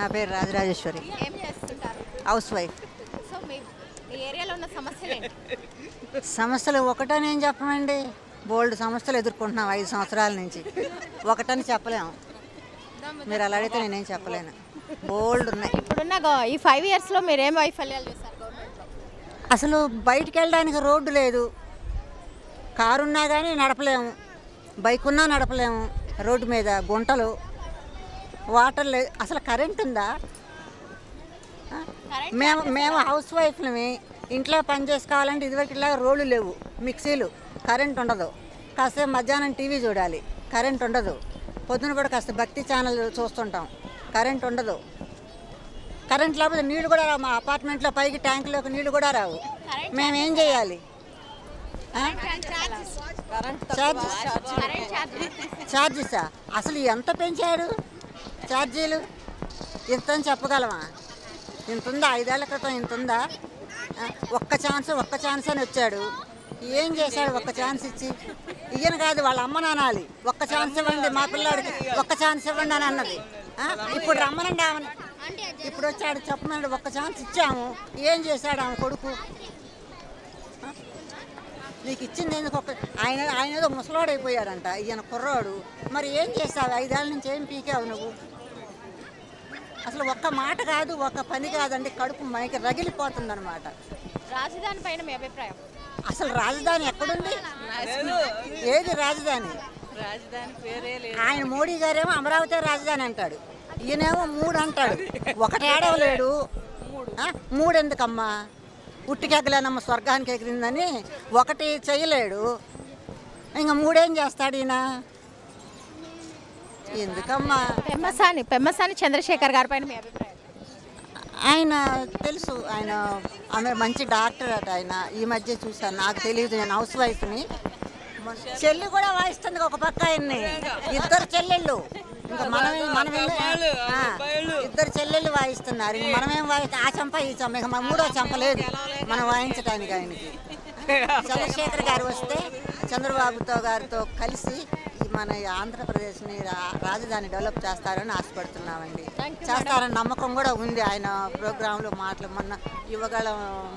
నా పేరు రాజరాజేశ్వరి. ఏం చేస్తుంటారు? House wife. సో మీ ఏరియాలో ఉన్న సమస్యలు ఏంటి? సమస్యలు ఒకటని ఏం చెప్పమండి, బోల్డ్ సమస్యలు ఎదుర్కొంటున్నాం 5 సంవత్సరాల నుంచి. ఒకటని చెప్పలేము, మీరు అలా అడిగితే నేనేం చెప్పలేను. బోల్డ్ ఉన్నాయి. ఇప్పుడున్న ఈ 5 ఇయర్స్లో మీరు ఏం వైఫల్యాలు చేశారు గవర్నమెంట్లో? అసలు బయటికి వెళ్ళడానికి రోడ్డు లేదు, కారు ఉన్నా కానీ నడపలేము, బైక్ ఉన్నా నడపలేము, రోడ్డు మీద గుంటలు, వాటర్ లేదు, అసలు కరెంట్ ఉందా? మేము హౌస్ వైఫ్లమి, ఇంట్లో పని చేసుకోవాలంటే ఇదివరకు ఇలా రోడ్లు లేవు, మిక్సీలు, కరెంట్ ఉండదు, కాసేపు మధ్యాహ్నం టీవీ చూడాలి, కరెంట్ ఉండదు, పొద్దున కూడా కాస్త భక్తి ఛానల్ చూస్తుంటాం, కరెంట్ ఉండదు. కరెంట్ లేకపోతే నీళ్ళు కూడా రావు, మా అపార్ట్మెంట్లో పైకి ట్యాంకులోకి నీళ్ళు కూడా రావు. మేమేం చేయాలి? ఛార్జెసా? అసలు ఎంత పెంచాడు ఛార్జీలు? ఇంత అని చెప్పగలమా? ఇంత ఉందా? 5 ఏళ్ల క్రితం ఇంత ఉందా? ఒక్క ఛాన్స్ అని వచ్చాడు, ఏం చేశాడు? ఒక్క ఛాన్స్ ఇచ్చి ఈయన కాదు వాళ్ళ అమ్మ నానాలి, ఒక్క ఛాన్స్ ఇవ్వండి మా పిల్లాడికి, ఒక్క ఛాన్స్ ఇవ్వండి అని అన్నది. ఇప్పుడు రమ్మనండి ఆమె, ఇప్పుడు వచ్చాడు చెప్పమన్నాడు, ఒక్క ఛాన్స్ ఇచ్చాము, ఏం చేశాడు ఆమె కొడుకు? నీకు ఇచ్చింది ఎందుకు? ఆయన ఏదో ముసలోడు అయిపోయాడంట, ఈయన కుర్రాడు, మరి ఏం చేస్తావు? 5 ఏళ్ళ నుంచి ఏం పీకావు నువ్వు? అసలు ఒక్క మాట కాదు, ఒక్క పని కాదండి, కడుపు మనకి రగిలిపోతుంది అనమాట. రాజధాని పైన మీ అభిప్రాయం? అసలు రాజధాని ఎక్కడుంది? ఏది రాజధాని? ఆయన మోడీ గారేమో అమరావతి రాజధాని అంటాడు, ఈయనేమో 3 అంటాడు, ఒకటి ఏడవలేడు. 3 ఎందుకమ్మా? ఉట్టికెగ్గలేనమ్మ స్వర్గానికి ఎగిరిందని ఒకటి చేయలేడు, ఇంకా 3 ఏం చేస్తాడు ఈయన? ఎందుకమ్మా? పెమ్మసాని చంద్రశేఖర్ గారి పైన మీ అభిప్రాయం? ఆయన తెలుసు, ఆమె మంచి డాక్టర్ అట. ఆయన ఈ మధ్య చూశాను, నాకు తెలియదు, నేను హౌస్ వైఫ్ని. చెల్లి కూడా వాయిస్తుంది ఒక పక్క ఆయన్ని, 2 చెల్లెళ్ళు, ఇంకా ఇద్దరు చెల్లెళ్ళు వాయిస్తున్నారు, ఇంక మనమేం ఆ చంప ఈ చంప, ఇక 3వ చంప లేదు మనం వాయించడానికి. ఆయనకి చంద్రశేఖర్ గారు వస్తే చంద్రబాబుతో గారితో కలిసి మన ఆంధ్రప్రదేశ్ని రాజధాని డెవలప్ చేస్తారని ఆశపడుతున్నామండి. చేస్తారని నమ్మకం కూడా ఉంది. ఆయన ప్రోగ్రాంలో మాటలు, మొన్న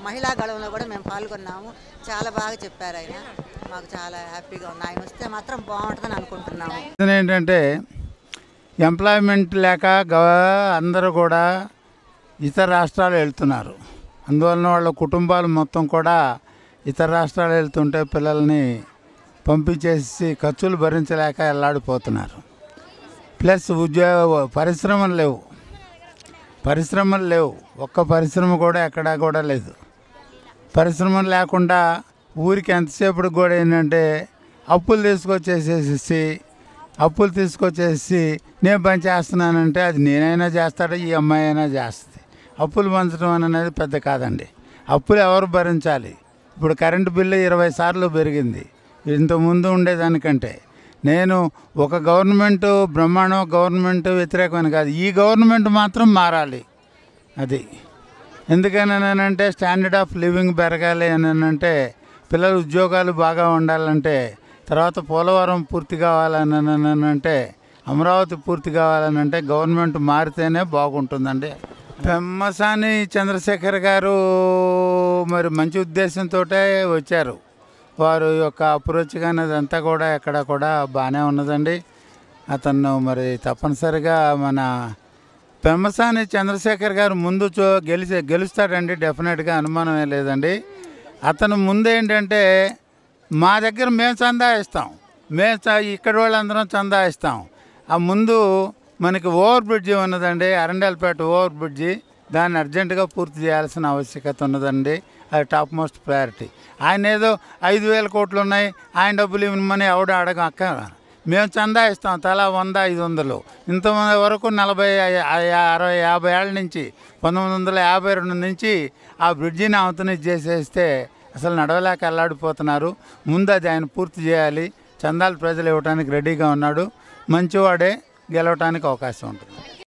మహిళా గళంలో కూడా మేము పాల్గొన్నాము, చాలా బాగా చెప్పారు ఆయన, మాకు చాలా హ్యాపీగా ఉంది. ఆయన వస్తే మాత్రం బాగుంటుందని అనుకుంటున్నాము. ఏంటంటే ఎంప్లాయ్మెంట్ లేక అందరూ కూడా ఇతర రాష్ట్రాలు వెళ్తున్నారు, అందువలన వాళ్ళ కుటుంబాలు మొత్తం కూడా ఇతర రాష్ట్రాలు వెళ్తుంటే పిల్లల్ని పంపించేసి ఖర్చులు భరించలేక వెళ్ళాడిపోతున్నారు. ప్లస్ పరిశ్రమలు లేవు, ఒక్క పరిశ్రమ కూడా ఎక్కడా కూడా లేదు. పరిశ్రమలు లేకుండా ఊరికి ఎంతసేపటికి కూడా ఏంటంటే అప్పులు తీసుకొచ్చేసి నేను పని చేస్తున్నానంటే అది నేనైనా చేస్తాడో ఈ అమ్మాయి అయినా చేస్తుంది. అప్పులు పంచడం అనేది పెద్ద కాదండి, అప్పులు ఎవరు భరించాలి? ఇప్పుడు కరెంటు బిల్లు 20 సార్లు పెరిగింది ఇంతకుముందు ఉండేదానికంటే. నేను ఒక గవర్నమెంట్ బ్రహ్మాండం, గవర్నమెంట్ వ్యతిరేకమని కాదు, ఈ గవర్నమెంట్ మాత్రం మారాలి. అది ఎందుకనంటే స్టాండర్డ్ ఆఫ్ లివింగ్ పెరగాలి అని అంటే, పిల్లల ఉద్యోగాలు బాగా ఉండాలంటే, తర్వాత పోలవరం పూర్తి కావాలని అంటే, అమరావతి పూర్తి కావాలని అంటే గవర్నమెంట్ మారితేనే బాగుంటుందండి. పెమ్మసాని చంద్రశేఖర్ గారు మరి మంచి ఉద్దేశంతో వచ్చారు, వారు యొక్క అప్రోచ్ కానీ అదంతా కూడా ఎక్కడ కూడా బాగానే ఉన్నదండి. అతను మరి తప్పనిసరిగా మన పెమ్మసాని చంద్రశేఖర్ గారు ముందు గెలుస్తాడండి, డెఫినెట్గా అనుమానమే లేదండి. అతను ముందు ఏంటంటే మా దగ్గర మేము చందా ఇస్తాం, ఇక్కడ వాళ్ళందరం చందా ఇస్తాం. ఆ ముందు మనకి ఓవర్ బ్రిడ్జి ఉన్నదండి, అరండల్పేట ఓవర్ బ్రిడ్జి, దాన్ని అర్జెంటుగా పూర్తి చేయాల్సిన ఆవశ్యకత ఉన్నదండి, అది టాప్ మోస్ట్ ప్రయారిటీ. ఆయన ఏదో 5,000 కోట్లు ఉన్నాయి, ఆయన డబ్బులు ఇవ్వమని ఎవడ అక్క, మేము చందా ఇస్తాం తలా 100-500. ఇంతమంది వరకు 40, 60, 50 ఏళ్ళ నుంచి 1952 నుంచి ఆ బ్రిడ్జిని అవతని చేసేస్తే అసలు నడవలేక అల్లాడిపోతున్నారు. ముందు అది ఆయన పూర్తి చేయాలి, చందాలు ప్రజలు ఇవ్వడానికి రెడీగా ఉన్నాడు, మంచివాడే, గెలవటానికి అవకాశం ఉంటుంది.